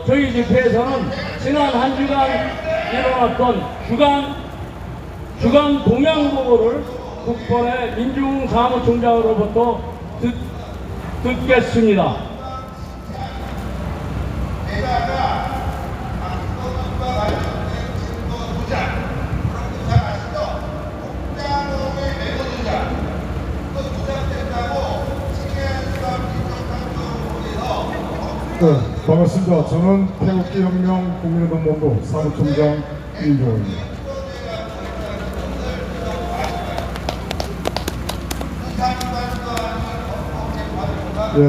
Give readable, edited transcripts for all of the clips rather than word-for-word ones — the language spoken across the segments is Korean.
저희 집회에서는 지난 한 주간 일어났던 주간 동향 보고를 국번의 민중사무총장으로부터 듣겠습니다. 네, 반갑습니다. 저는 태극기혁명 국민운동본부 사무총장 이인종입니다. 예,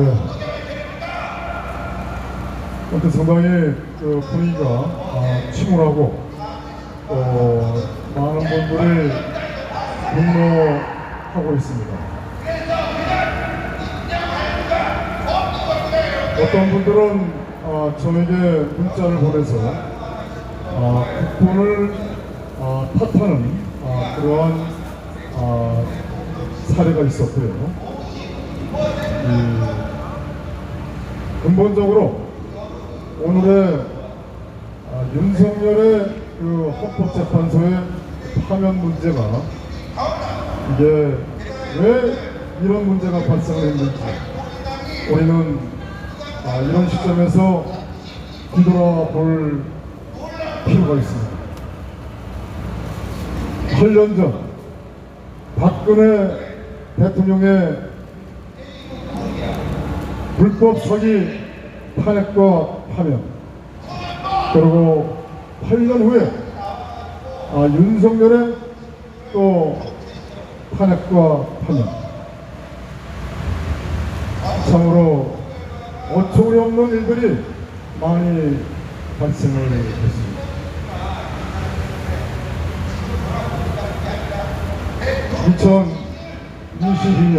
아무튼 상당히 분위기가 침울하고 많은 분들이 분노하고 있습니다. 어떤 분들은 저에게 문자를 보내서 국군을 탓하는 그러한 사례가 있었고요. 근본적으로 오늘의 윤석열의 그 헌법재판소의 파면 문제가 이게 왜 이런 문제가 발생했는지 우리는 이런 시점에서 뒤돌아볼 필요가 있습니다. 8년 전 박근혜 대통령의 불법 사기 탄핵과 파면, 그리고 8년 후에 윤석열의 또 탄핵과 파면, 참으로 어처구니 없는 일들이 많이 발생을 했습니다. 2022년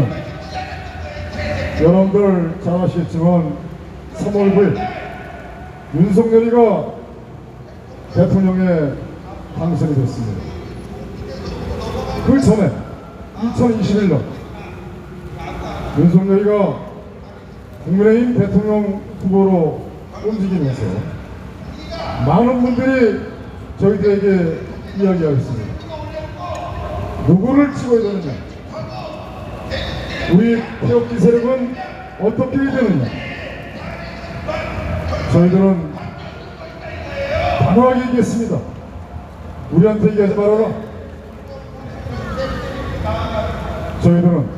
여러분들 잘 아시겠지만 3월 9일 윤석열이가 대통령에 당선이 됐습니다. 그 전에 2021년 윤석열이가 국민의힘 대통령 후보로 움직이면서 많은 분들이 저희들에게 이야기하겠습니다. 누구를 찍어야 되느냐, 우리 태극기 세력은 어떻게 해야 되느냐. 저희들은 단호하게 얘기했습니다. 우리한테 얘기하지 말아라. 저희들은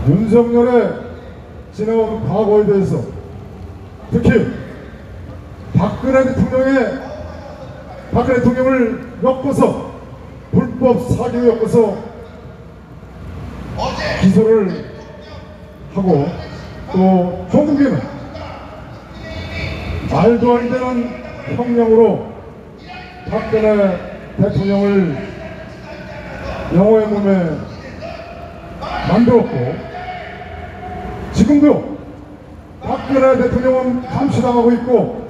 윤석열의 지나온 과거에 대해서, 특히 박근혜 대통령을 엮어서 불법 사기에 엮어서 기소를 하고, 또 전국에는 말도 안 되는 형량으로 박근혜 대통령을 영호의 몸에 만들었고, 지금도 박근혜 대통령은 감시당하고 있고,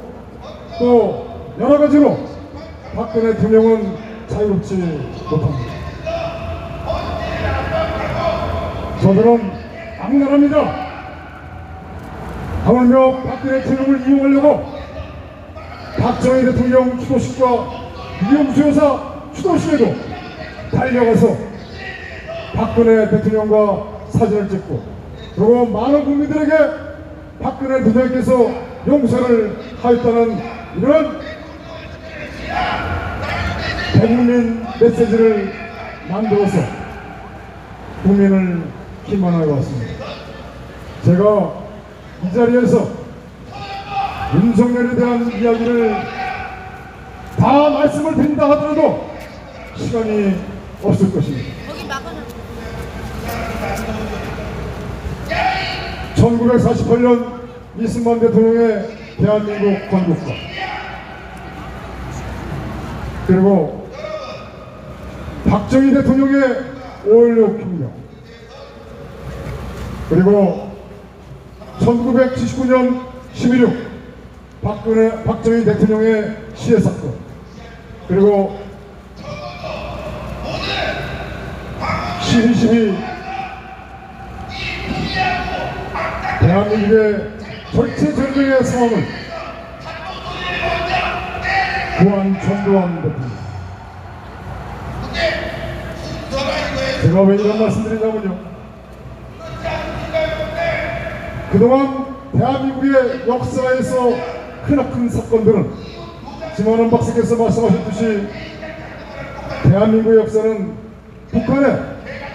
또 여러 가지로 박근혜 대통령은 자유롭지 못합니다. 저들은 악랄합니다. 하물며 박근혜 대통령을 이용하려고 박정희 대통령 추도식과 이영수 여사 추도식에도 달려가서 박근혜 대통령과 사진을 찍고, 그리고 많은 국민들에게 박근혜 대통령께서 용서를 하였다는 이런 대국민 메시지를 만들어서 국민을 기만하여 왔습니다. 제가 이 자리에서 윤석열에 대한 이야기를 다 말씀을 드린다 하더라도 시간이 없을 것입니다. 1948년 이승만 대통령의 대한민국 건국과, 그리고 박정희 대통령의 5.16 혁명, 그리고 1979년 11.6 박정희 대통령의 시해 사건, 그리고 12.12 대한민국의 절체절명의 당시의 상황을 구한 전두환 대통령. 제가 왜 이런 말씀드리냐면요, 그동안 대한민국의 역사에서 크나큰 사건들은 김원원 박사께서 말씀하셨듯이 대한민국의 역사는 북한의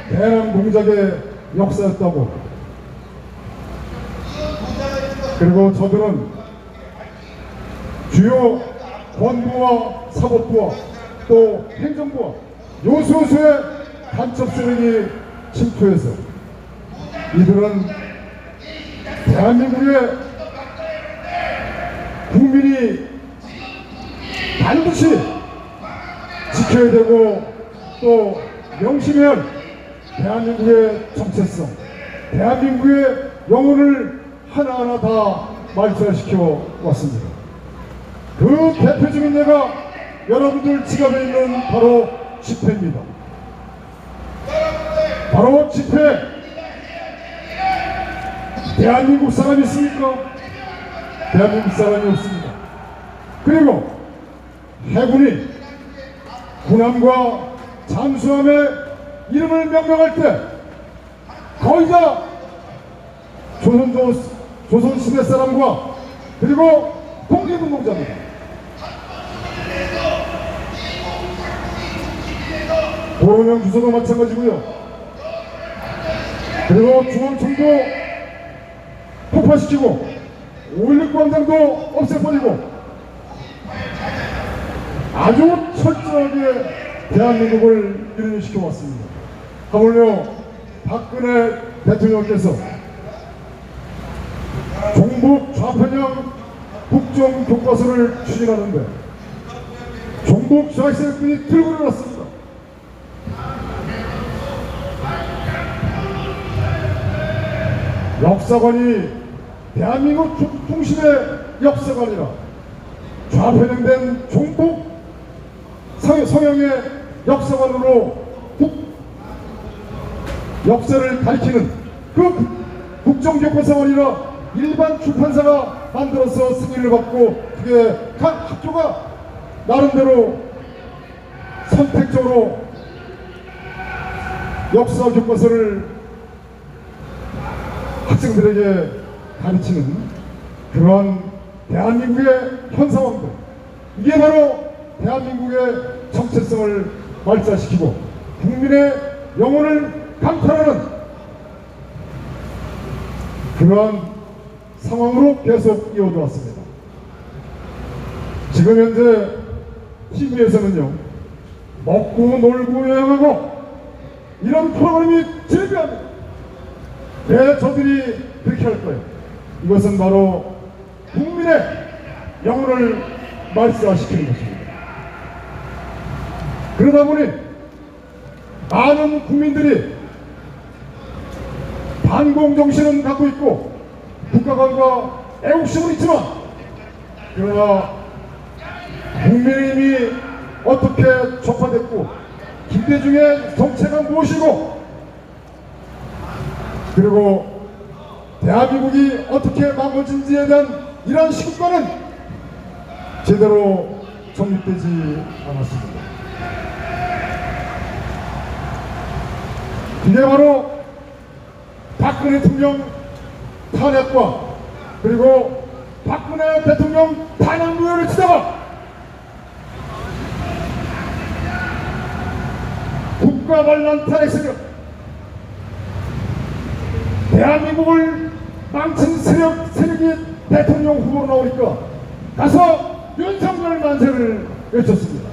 대남 공작의 역사였다고, 그리고 저들은 주요 권부와 사법부와 또 행정부와 요소수의 간첩 세력이 침투해서 이들은 대한민국의 국민이 반드시 지켜야 되고 또 명심해야 할 대한민국의 정체성, 대한민국의 영혼을 하나하나 다 말살시켜 왔습니다. 그 대표적인 예가 여러분들 지갑에 있는 바로 집회입니다. 바로 집회. 대한민국 사람이 있습니까? 대한민국 사람이 없습니다. 그리고 해군이 군함과 잠수함의 이름을 명명할 때 거의 다 조선시대 사람과 그리고 독립운동자입니다. 도로명 주소도 마찬가지고요. 그리고 중앙청도 폭파시키고 5.16 광장도 없애버리고 아주 철저하게 대한민국을 유린시켜 왔습니다. 하물며 박근혜 대통령께서 종북 좌편향 국정 교과서를 추진하는데 종북 좌익세력들이 들고 일어났습니다. 역사관이 대한민국 중심의 역사관이라 좌편향된 종북 성향의 역사관으로 역사를 가리키는 그 국정교과서가 아니라 일반 출판사가 만들어서 승인을 받고 그게 각 학교가 나름대로 선택적으로 역사 교과서를 학생들에게 가르치는 그러한 대한민국의 현 상황들, 이게 바로 대한민국의 정체성을 말살시키고 국민의 영혼을 강탈하는 그러한 상황으로 계속 이어져 왔습니다. 지금 현재 TV에서는요, 먹고 놀고 여행하고 이런 프로그램이 즐겨합니다. 왜 저들이 그렇게 할 거예요? 이것은 바로 국민의 영혼을 말살시키는 것입니다. 그러다 보니 많은 국민들이 반공정신은 갖고 있고 국가관과 애국심은 있지만, 그러나 국민의힘이 어떻게 촉발됐고 김대중의 정체가 무엇이고 그리고 대한민국이 어떻게 망가진지에 대한 이러한 시국과는 제대로 정립되지 않았습니다. 이게 바로 박근혜 대통령 탄핵과 그리고 박근혜 대통령 탄핵 무효를 치다가 국가 반란 탄핵 세력, 대한민국을 망친 세력이 대통령 후보로 나오니까 가서 윤석열 만세를 외쳤습니다.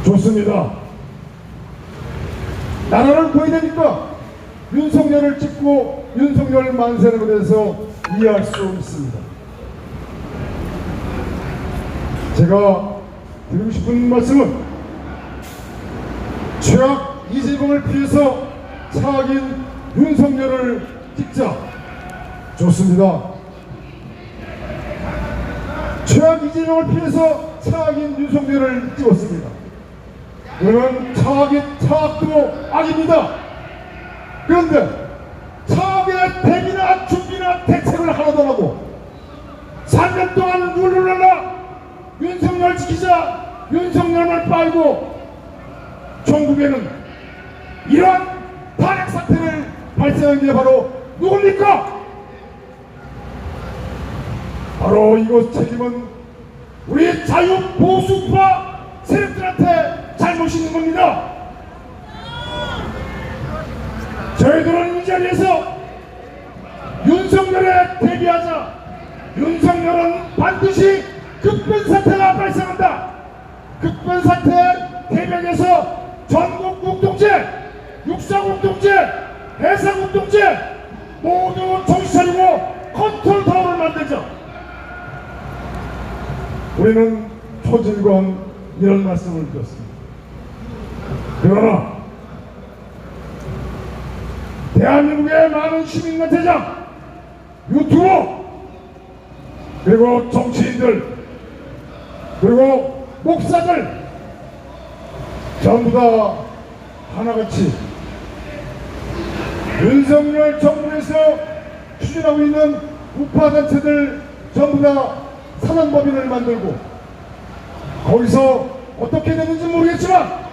좋습니다. 나라를 보여야 되니까 윤석열을 찍고 윤석열 만세에 대해서 이해할 수 있습니다. 제가 드리고 싶은 말씀은 최악 이재명을 피해서 차악인 윤석열을 찍자. 좋습니다. 최악 이재명을 피해서 차악인 윤석열을 찍었습니다. 그러면 차악도 악입니다. 그런데 차악의 대비나 준비나 떠나고 3년 동안 룰루랄라 윤석열 지키자 윤석열만 빨고 전국에는 이러한 탄핵 사태를 발생한 게 바로 누굽니까? 바로 이곳 책임은 우리 자유보수파 세력들한테 잘못이 있는 겁니다. 저희들은 이 자리에서 윤석열에 대비하자. 윤석열은 반드시 급변사태가 발생한다. 급변사태 대비해서 전국국동제, 육사국동제, 해사국동제 모두 정신 차리고 컨트롤 타워를 만들자. 우리는 초진권 이런 말씀을 드렸습니다. 그러나 대한민국의 많은 시민과 대장, 유튜버, 그리고 정치인들, 그리고 목사들 전부 다 하나같이 윤석열 정부에서 추진하고 있는 우파단체들 전부 다 사단법인을 만들고 거기서 어떻게 되는지 모르겠지만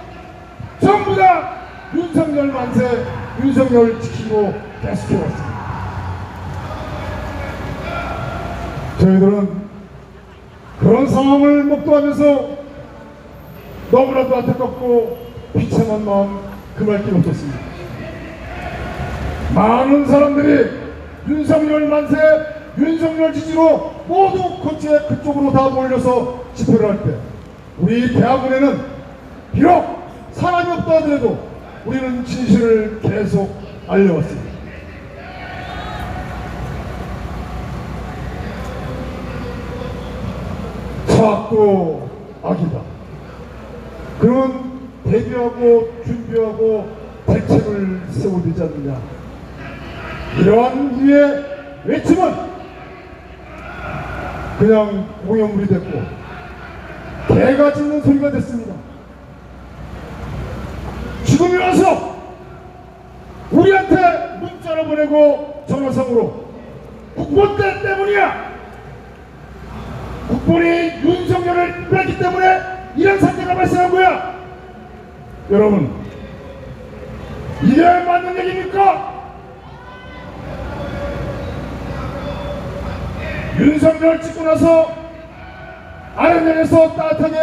전부 다 윤석열 만세, 윤석열 지키고 계속해왔습니다. 저희들은 그런 상황을 목도하면서 너무나도 안타깝고 비참한 마음 금할 길 없었습니다. 많은 사람들이 윤석열 만세, 윤석열 지지로 모두 그쪽으로 다 몰려서 집회를 할 때 우리 대학원에는 비록 사람이 없다 하더라도 우리는 진실을 계속 알려왔습니다. 차악도 악이다. 그런 대비하고 준비하고 대책을 세워야 되지 않느냐. 이러한 우리의 외침은 그냥 공연물이 됐고 개가 짖는 소리가 됐습니다. 지금이 와서 우리한테 문자를 보내고 전화상으로 국본대 때문이야, 국본이 윤석열을 뺐기 때문에 이런 사태가 발생한 거야. 여러분, 이게 맞는 얘기입니까? 윤석열 찍고 나서 아련면에서 따뜻하게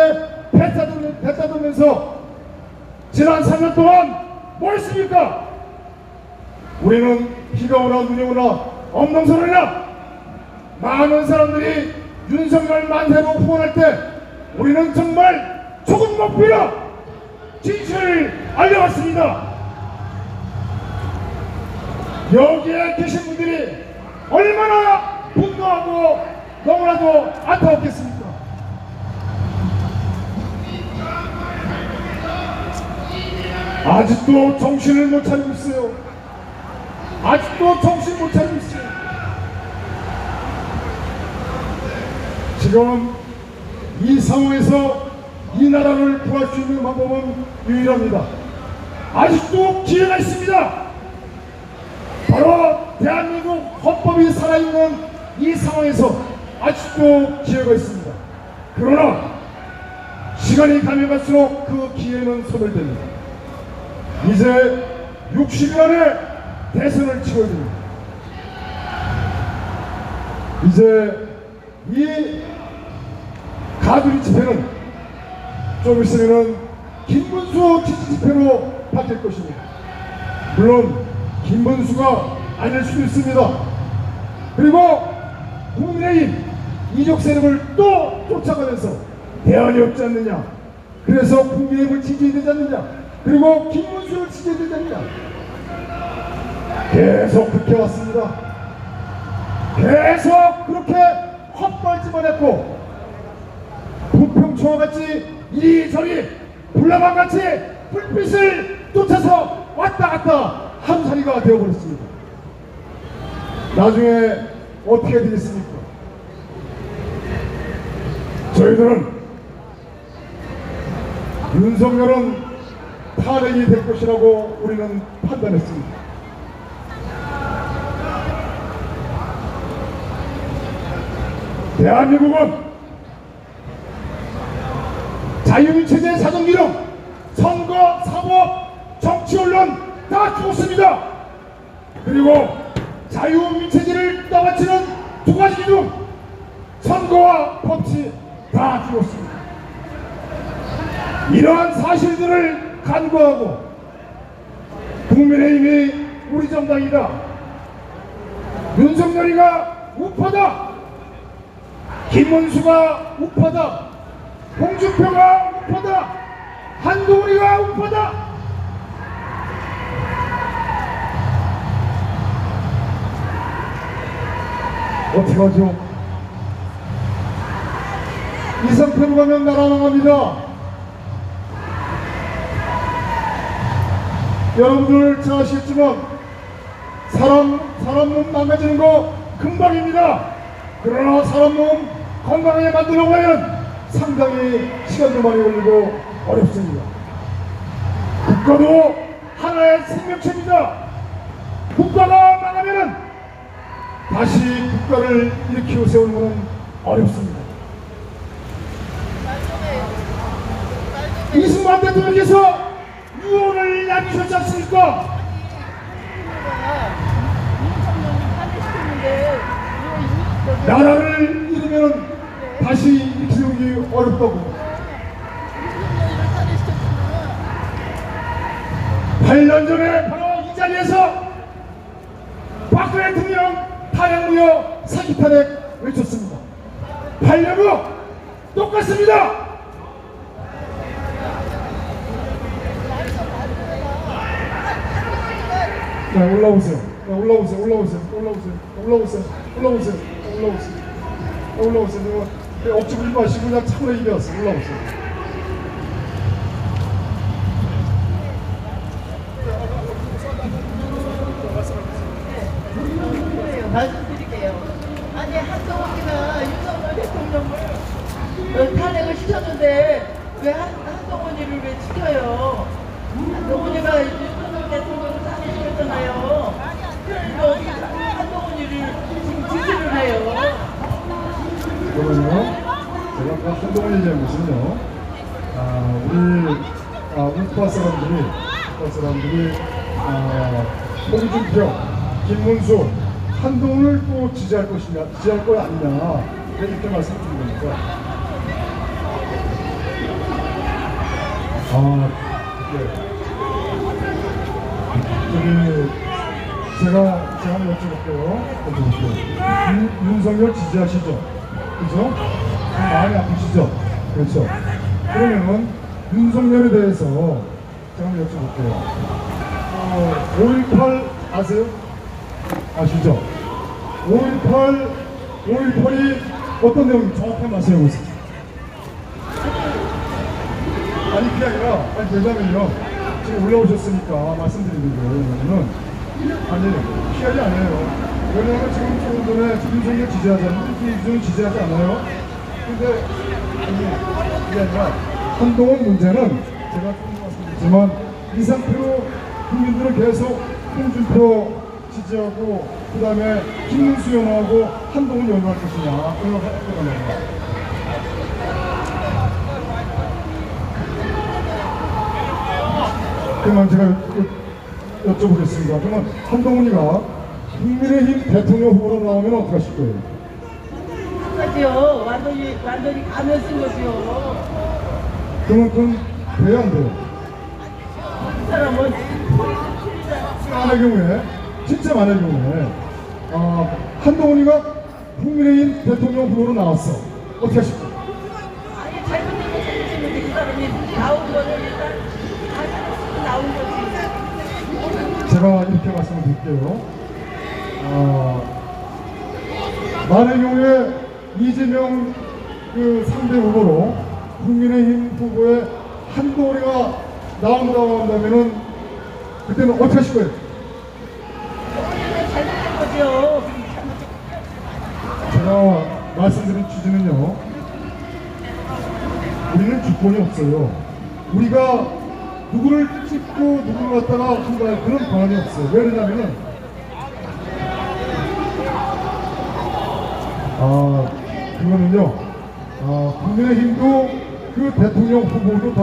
뱉어두면서 지난 3년 동안 뭐 했습니까? 우리는 비가 오나 눈이 오나 엄동설이나 많은 사람들이 윤석열 만세로 후원할 때 우리는 정말 조금 못 빌어 진실을 알려왔습니다. 여기에 계신 분들이 얼마나 분노하고 너무나도 안타깝겠습니까? 아직도 정신을 못 차리고 있어요. 아직도 정신 못 차리고 있어요. 지금 이 상황에서 이 나라를 구할 수 있는 방법은 유일합니다. 아직도 기회가 있습니다. 바로 대한민국 헌법이 살아있는 이 상황에서 아직도 기회가 있습니다. 그러나 시간이 가면 갈수록 그 기회는 소멸됩니다. 이제 60일 안에 대선을 치러야 됩니다. 이제 이 가두리 집회는 좀 있으면은 김문수 지지 집회로 바뀔 것입니다. 물론 김문수가 아닐 수도 있습니다. 그리고 국민의힘 이적 세력을 또 쫓아가면서 대안이 없지 않느냐, 그래서 국민의힘을 지지해야 되지 않느냐, 그리고 김문수를 지지해야 되지 않느냐, 계속 그렇게 왔습니다. 계속 그렇게 헛발질만 했고 부평초와 같이 이리저리 불나방같이 불빛을 쫓아서 왔다 갔다 한사리가 되어버렸습니다. 나중에 어떻게 되겠습니까? 저희들은 윤석열은 탄핵이 될 것이라고 우리는 판단했습니다. 대한민국은 자유민체제 사정기능, 선거, 사법, 정치, 언론 다 죽었습니다. 그리고 자유민체제를 떠받치는 두 가지 기둥, 선거와 법치 다 죽었습니다. 이러한 사실들을 간과하고 국민의힘이 우리 정당이다, 윤석열이가 우파다, 김문수가 우파다, 홍준표가 우파다, 한동훈이가 우파다, 어떻게 하죠? 이 상태로 가면 나라 망합니다. 여러분들 잘 아시겠지만 사람 몸 망가지는 거 금방입니다. 그러나 사람 몸 건강하게 만들려고 하면 상당히 시간도 많이 걸리고 어렵습니다. 국가도 하나의 생명체입니다. 국가가 망하면은 다시 국가를 일으키고 세우는 것은 어렵습니다. 이승만 대통령께서 유언을 남기셨지 않습니까? 나라를 잃으면 다시 일으키 세우기 어렵다고. 8년 전에 바로 이 자리에서 박근혜 대통령 탄핵무효 사기 탄핵 외쳤습니다. 8년 후 똑같습니다. 자, 올라오세요. 올라오세요. 억지 부리지 마시고 그냥 참으로 이겨왔어요. 올라오세요. 말씀드릴게요. 아니 한동훈이가 윤석열 대통령을 탄핵을 시켰는데 왜 한동훈이를 왜 지켜요? 한동훈이가 윤석열 대통령을 탄핵시켰잖아요. 그러니까 어떻게 한동훈이를 지금 지지를 해요? 그러면요, 제가 그 한동훈 얘기한 것은요, 우리 우파 사람들이 홍준표, 김문수, 한동훈을 또 지지할 것이냐, 지지할 거 아니냐, 이렇게 말씀드린 거니까. 제가 한번 여쭤볼게요. 윤석열 지지하시죠? 그죠? 마음이 아프시죠? 그렇죠? 그러면 윤석열에 대해서 제가 한번 여쭤볼게요. 5.18 아세요? 아시죠? 5.18이 어떤 내용인지 정확히 말씀해 보세요. 아니 그게 아니라, 왜냐면요, 지금 올라오셨으니까 말씀드리는 거는 피하지 않아요. 왜냐면 지금 조금 전에 윤석열 지지하잖아요. 윤석열 지지하지 않아요. 근데 그게 아니라 한동훈 문제는 제가 조금 말씀드렸지만 이 상태로 국민들은 계속 홍준표 지지하고 그 다음에 김문수 연호하고 한동훈 연호할 것이냐 이런 거잖아요. 그러면 제가 여쭤보겠습니다. 그러면 한동훈이가 국민의힘 대통령 후보로 나오면 어떻게 하실 거예요? 거죠. 완전히 가면 쓴 거죠. 그러면 그건 돼요, 안 돼요? 이 사람은 만의 경우에, 진짜 만의 경우에 한동훈이가 국민의힘 대통령 후보로 나왔어. 어떻게 하실 거예요? 아니 잘못된 거 생각했는데 그 사람이 나온 거는 일단 다 나온 거지. 제가 이렇게 말씀을 드릴게요. 만의 경우에 이재명 그 상대 후보로 국민의힘 후보에 한동훈이가 나온다고 한다면은 그때는 어떻게 하실 거예요? 잘못된 거죠. 제가 말씀드린 취지는요, 우리는 주권이 없어요. 우리가 누구를 찍고 누구를 갖다가 한다 그런 권한이 없어요. 왜냐면은 그거는요, 국민의힘도 그 대통령 후보도 다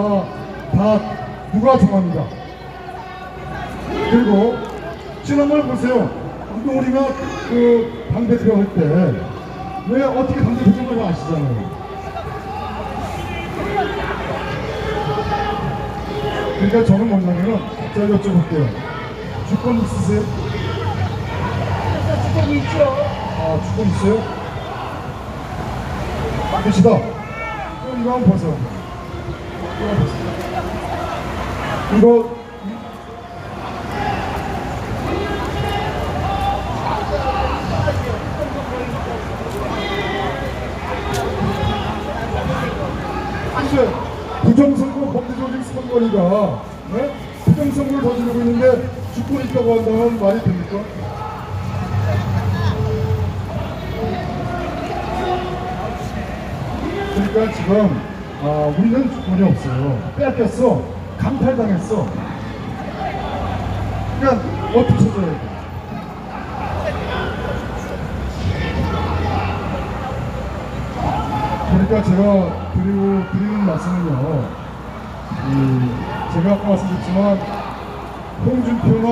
누가 정합니다. 그리고 지난번에 보세요. 우리가 그 당대표 할 때 왜 어떻게 당대표 정하는지 아시잖아요. 그러니까 저는 뭐냐면은 제가 여쭤볼게요. 주권 있으세요? 주권 있죠. 아, 주권 있어요? 계시다. 그럼 이거 한번 보세요. 이거 이제 부정선거 범죄조직 선거리가 부정선거를 저지르고 있는데 주권이 있다고 한다면 말이 됩니까? 그러니까 지금 우리는 주권이 없어요. 뺏겼어. 강탈당했어. 그러니까 어떻게 찾아야 돼? 그러니까 제가 드리는 말씀은요, 제가 아까 말씀드렸지만 홍준표나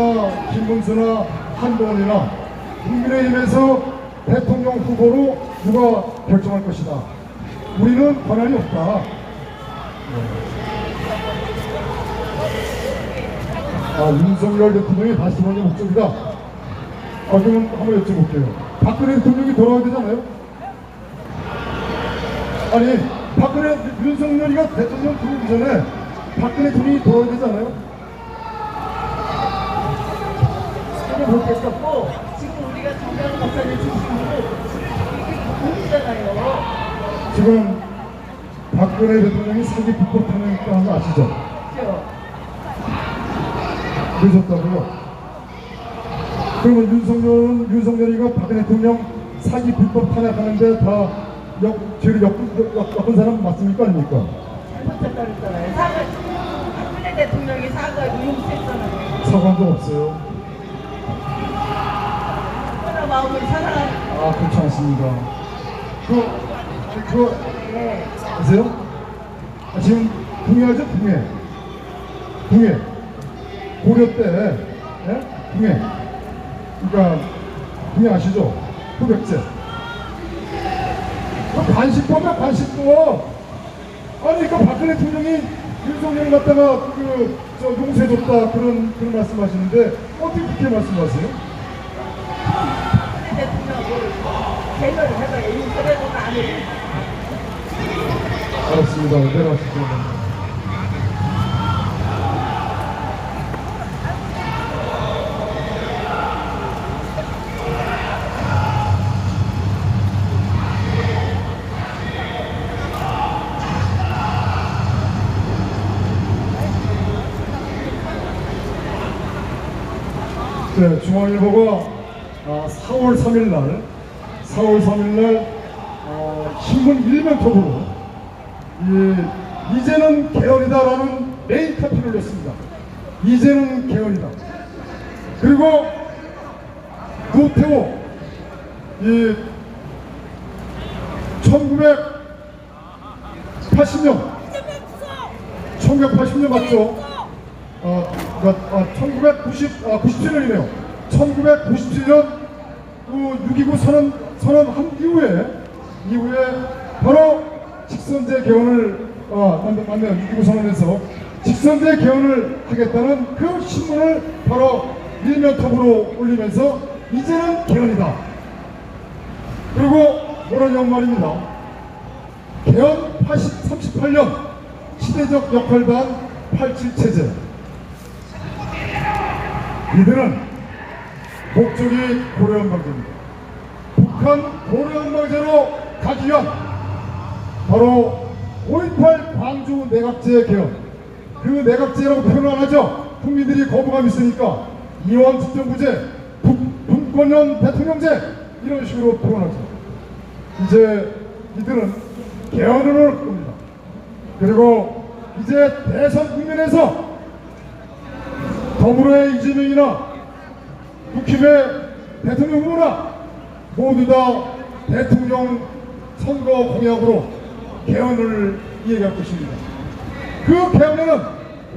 김문수나 한동훈이나 국민의힘에서 대통령 후보로 누가 결정할 것이다. 우리는 권한이 없다. 윤석열 대통령이 다시 돌아오는 목적이다. 그러면 한번 여쭤볼게요. 박근혜 대통령이 돌아와야 되잖아요. 아니, 윤석열이가 대통령 들어오기 전에 박근혜 대통령이 돌아와야 되잖아요. 전혀 못했었고 지금 우리가 정강 목사님 중심으로 이게 보이잖아요. 지금 박근혜 대통령이 사기 불법 탄핵했다는 거 아시죠? 그렇죠. 그러셨다고요? 그러면 윤석열이가 박근혜 대통령 사기 불법 탄핵하는데 다 죄를 엮은 사람 맞습니까? 아닙니까? 잘못했다 그랬잖아요. 박근혜 대통령이 사과하고 용서했잖아요. 사과한 적 없어요. 얼마나 마음을 사랑하는. 그렇지 않습니다. 네. 아세요? 지금 궁예하죠? 궁예. 고려 때, 궁예. 그러니까, 궁예 아시죠? 표백제. 관식법이야, 관식법. 아니, 그러니까 박근혜 대통령이 윤석열을 갖다가 용서해줬다 그런 말씀 하시는데, 어떻게 그렇게 말씀하세요? 대통령을 개별을 해봐요. 용서해주면 안 해. 알았습니다. 내려가시죠. 네, 중앙일보가 4월 3일 날 신문 일면톡으로 이제는 개헌이다라는 메인 카피를 냈습니다. 이제는 개헌이다. 그리고 노태우 1980년 맞죠? 97년이네요. 1997년 6.29 선언한 이후에 바로 직선제 개헌을 맞네요. 6.29 선언에서 직선제 개헌을 하겠다는 그 신문을 바로 일면톱으로 올리면서 이제는 개헌이다. 그리고 뭐라냐고 말입니다. 개헌 38년 시대적 역할반 87체제. 이들은 목적이 고려한방제입니다. 북한 고려한방제로 가기 위한 바로 5.18 광주 내각제 개헌. 그 내각제라고 표현을 안 하죠. 국민들이 거부감 있으니까 이원 집정부제, 분권형 대통령제 이런 식으로 표현하죠. 이제 이들은 개헌을 할 겁니다. 그리고 이제 대선 국면에서 더불어의 이재명이나 국힘의 대통령 후보나 모두 다 대통령 선거 공약으로 개헌을 이야기할 것입니다. 그 개헌에는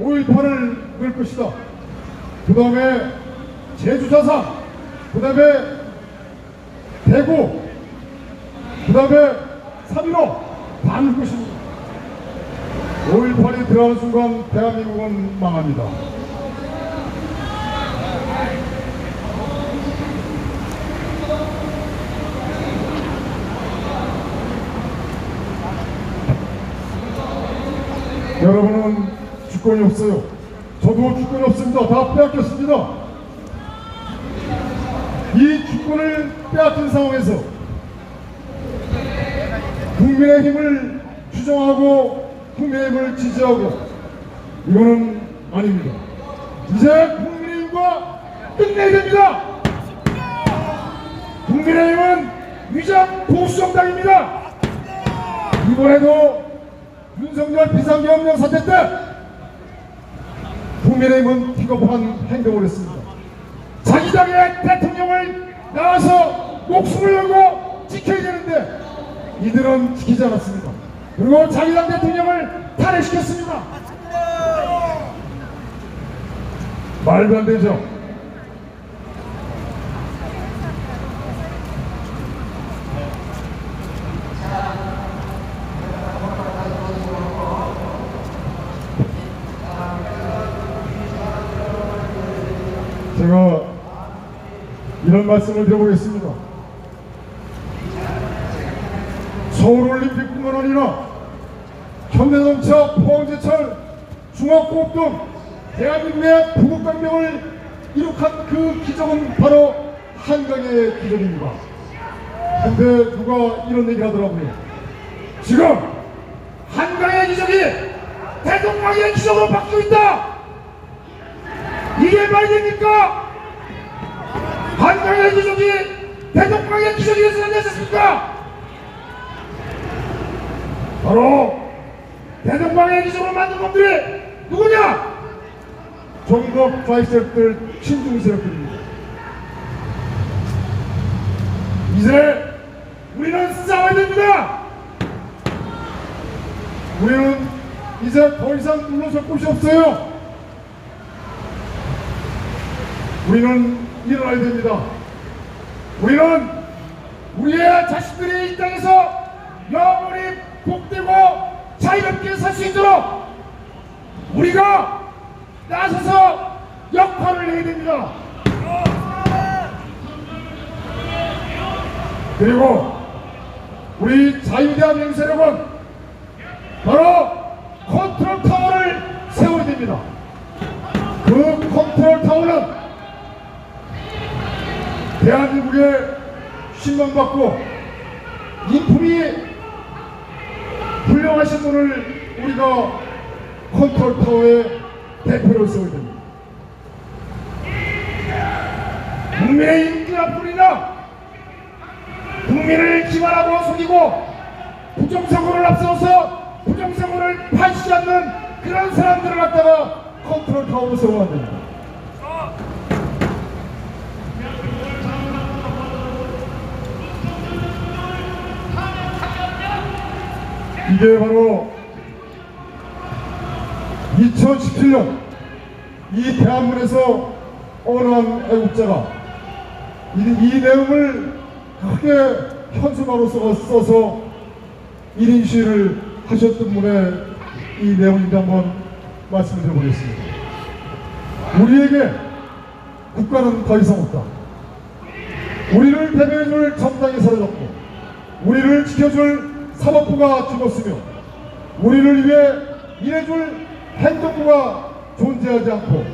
5.18을 넣을 것이다. 그 다음에 제주자산, 그 다음에 대구, 그 다음에 3.15 다 넣을 것입니다. 5.18이 들어가는 순간 대한민국은 망합니다. 여러분은 주권이 없어요. 저도 주권이 없습니다. 다 빼앗겼습니다. 이 주권을 빼앗긴 상황에서 국민의힘을 추종하고 국민의힘을 지지하고 이거는 아닙니다. 이제 국민의힘과 끝내야 됩니다. 국민의힘은 위장 보수정당입니다. 이번에도 윤석열 비상계엄령 사태 때 국민의힘은 비겁한 행동을 했습니다. 자기 당의 대통령을 나와서 목숨을 걸고 지켜야 되는데 이들은 지키지 않았습니다. 그리고 자기 당 대통령을 탄핵시켰습니다. 말도 안 되죠. 제가 이런 말씀을 드려보겠습니다. 서울올림픽뿐만 아니라 현대자동차, 포항제철, 중화고업 등 대한민국의 부국강병을 이룩한 그 기적은 바로 한강의 기적입니다. 근데 누가 이런 얘기를 하더라고요. 지금 한강의 기적이 대동강의 기적으로 바뀌고 있다. 이게 말이 됩니까? 한강의 기적이 대동강의 기적이 돼서 안 됐습니까? 바로 대동강의 기적으로 만든 놈들이 누구냐? 종북 좌익세력들, 친중 세력들입니다. 이제 우리는 싸워야 됩니다. 우리는 이제 더 이상 물러설 곳이 없어요. 우리는 일어나야 됩니다. 우리는 우리의 자식들이 이 땅에서 영원히 복되고 자유롭게 살 수 있도록 우리가 나서서 역할을 해야 됩니다. 그리고 우리 자유대한민국 세력은 바로 컨트롤 타워를 세워야 됩니다. 그 컨트롤 타워는 대한민국에 신망받고 인품이 훌륭하신 분을 우리가 컨트롤 타워의 대표로 세워야 됩니다. 국민의 인기뿐이나 국민을 기만하고 속이고 부정선거를 앞세워서 부정선거를 파시지 않는 그런 사람들을 갖다가 컨트롤 타워로 세워야 됩니다. 이게 바로 2017년 이 대한문에서 어느 한 애국자가 이 내용을 크게 현수막으로 써서 1인 시위를 하셨던 분의 이 내용인데 한번 말씀을 드려보겠습니다. 우리에게 국가는 더 이상 없다. 우리를 대변해줄 정당이 사라졌고 우리를 지켜줄 사법부가 죽었으며 우리를 위해 일해줄 행정부가 존재하지 않고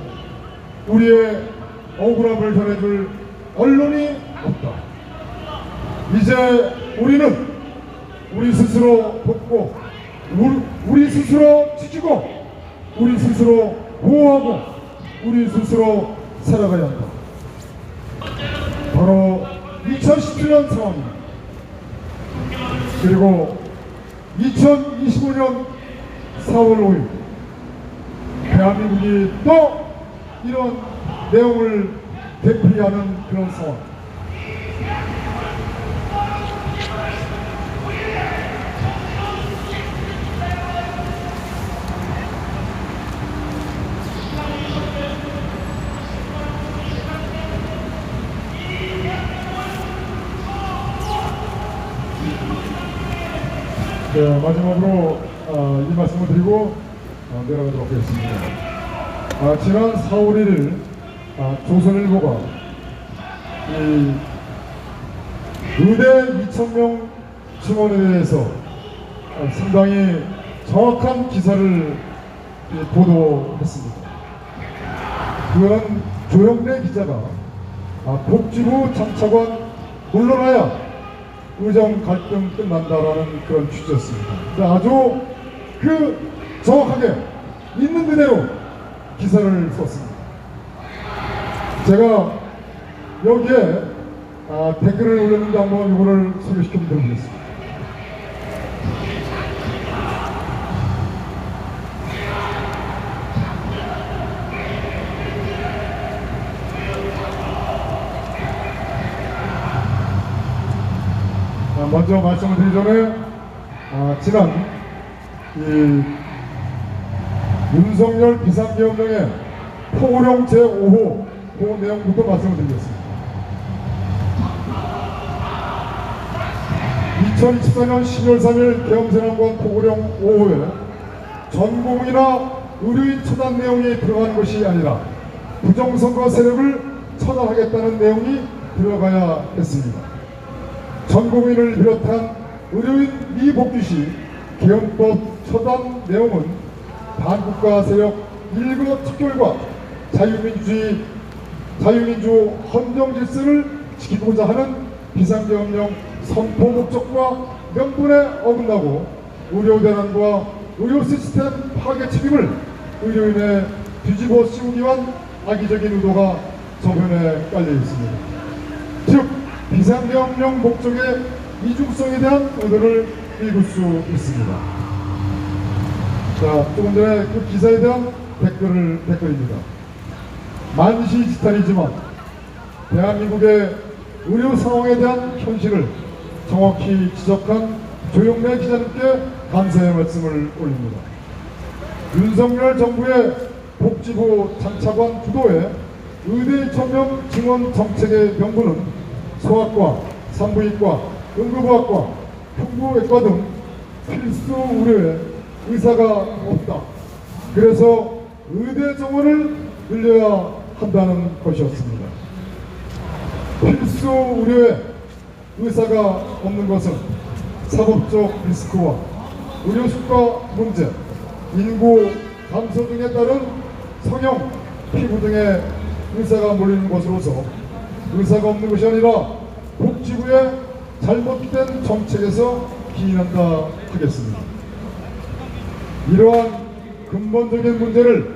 우리의 억울함을 전해줄 언론이 없다. 이제 우리는 우리 스스로 돕고 우리 스스로 지키고 우리 스스로 보호하고 우리 스스로 살아가야 한다. 바로 2017년 상황입니다. 그리고 2025년 4월 5일 대한민국이 또 이런 내용을 되풀이하는 그런 상황. 네, 마지막으로 이 말씀을 드리고 내려가도록 하겠습니다. 지난 4월 1일 조선일보가 이 의대 2,000명 증원에 대해서 상당히 정확한 기사를 보도했습니다. 그거는 조영래 기자가 복지부 장차관 물러나야 의정 갈등 끝난다라는 그런 취지였습니다. 아주 정확하게 있는 그대로 기사를 썼습니다. 제가 여기에 댓글을 올렸는데 한번 이거를 소개시켜 드리겠습니다. 먼저 말씀을 드리기 전에 지난 이 윤석열 비상계엄령의 포고령 제5호 그 내용부터 말씀을 드리겠습니다. 2024년 12월 3일 계엄선언관 포고령 5호에 전공이나 의료인 처단 내용이 들어간 것이 아니라 부정선거 세력을 처단하겠다는 내용이 들어가야 했습니다. 전공인을 비롯한 의료인 미복귀 시 계엄법 처단 내용은 반국가 세력 일거 특결과 자유민주 헌정 질서를 지키고자 하는 비상계엄령 선포 목적과 명분에 어긋나고 의료대란과 의료 시스템 파괴 책임을 의료인에 뒤집어 씌우기 위한 악의적인 의도가 저변에 깔려 있습니다. 즉 비상계엄령 목적의 이중성에 대한 의도를 읽을 수 있습니다. 자, 조금 전에 그 기사에 대한 댓글입니다. 만시지탄이지만 대한민국의 의료 상황에 대한 현실을 정확히 지적한 조영래 기자님께 감사의 말씀을 올립니다. 윤석열 정부의 복지부 장차관 주도의 의대 2,000명 증원 정책의 명분은 소아과, 산부인과, 응급의학과, 흉부외과 등 필수 의료에 의사가 없다. 그래서 의대 정원을 늘려야 한다는 것이었습니다. 필수 의료에 의사가 없는 것은 사법적 리스크와 의료 수가 문제, 인구 감소 등에 따른 성형, 피부 등의 의사가 몰리는 것으로서 의사가 없는 것이 아니라 복지부의 잘못된 정책에서 기인한다 하겠습니다. 이러한 근본적인 문제를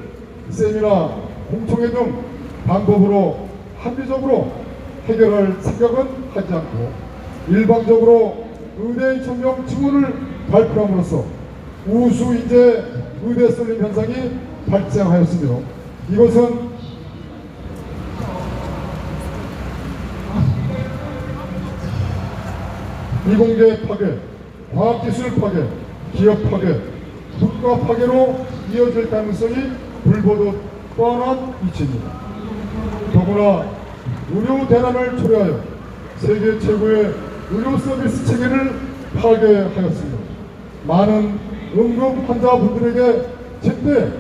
셈이나 공청회 등 방법으로 합리적으로 해결할 생각은 하지 않고 일방적으로 의대 2,000명 증원을 발표함으로써 우수 인재 의대 쏠림 현상이 발생하였으며 이것은 이공계 파괴, 과학기술 파괴, 기업 파괴, 국가 파괴로 이어질 가능성이 불보듯 뻔한 이치입니다. 더구나 의료 대란을 초래하여 세계 최고의 의료 서비스 체계를 파괴하였습니다. 많은 응급 환자분들에게 제때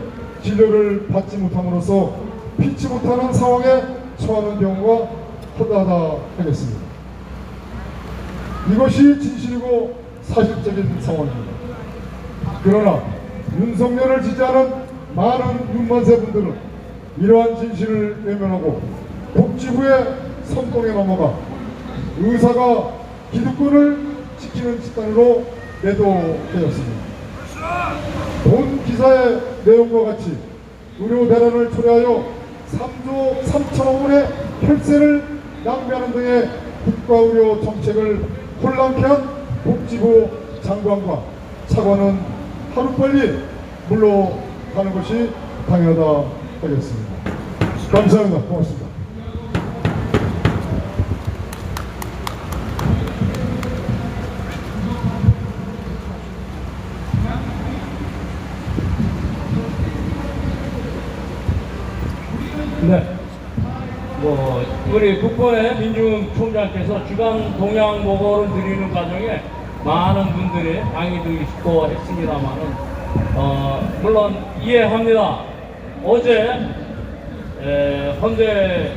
진료를 받지 못함으로써 피치 못하는 상황에 처하는 경우가 허다하다 하겠습니다. 이것이 진실이고 사실적인 상황입니다. 그러나 윤석열을 지지하는 많은 윤만세분들은 이러한 진실을 외면하고 복지부의 선동에 넘어가 의사가 기득권을 지키는 집단으로 매도되었습니다. 본 기사의 내용과 같이 의료 대란을 초래하여 3조 3천억 원의 혈세를 낭비하는 등의 국가의료 정책을 혼란케 한 복지부 장관과 차관은 하루빨리 물러가는 것이 당연하다 하겠습니다. 감사합니다. 고맙습니다. 네. 우리 국번의 민중 총장께서 주간 동향 보고를 드리는 과정에 많은 분들이 항의도 있고 했습니다만은 물론 이해합니다. 어제 헌재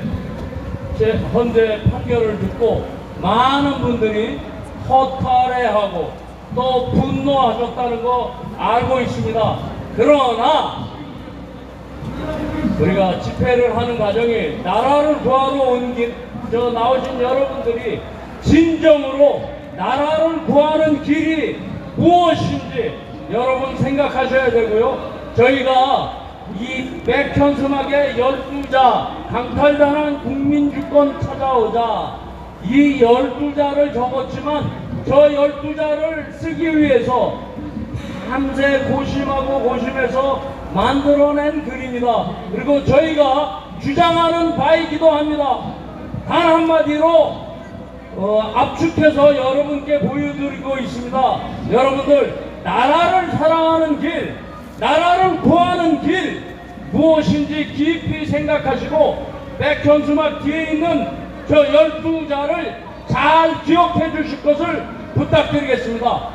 판결을 듣고 많은 분들이 허탈해하고 또 분노하셨다는 거 알고 있습니다. 그러나 우리가 집회를 하는 과정에 나라를 구하러 온 길, 나오신 여러분들이 진정으로 나라를 구하는 길이 무엇인지 여러분 생각하셔야 되고요. 저희가 이 백현수막의 12자 강탈당한 국민주권 찾아오자 이 12자를 적었지만 저 12자를 쓰기 위해서 밤새 고심하고 고심해서 만들어낸 글입니다. 그리고 저희가 주장하는 바이기도 합니다. 단 한마디로 압축해서 여러분께 보여드리고 있습니다. 여러분들 나라를 사랑하는 길, 나라를 구하는 길 무엇인지 깊이 생각하시고 백현수막 뒤에 있는 저 12자를 잘 기억해 주실 것을 부탁드리겠습니다.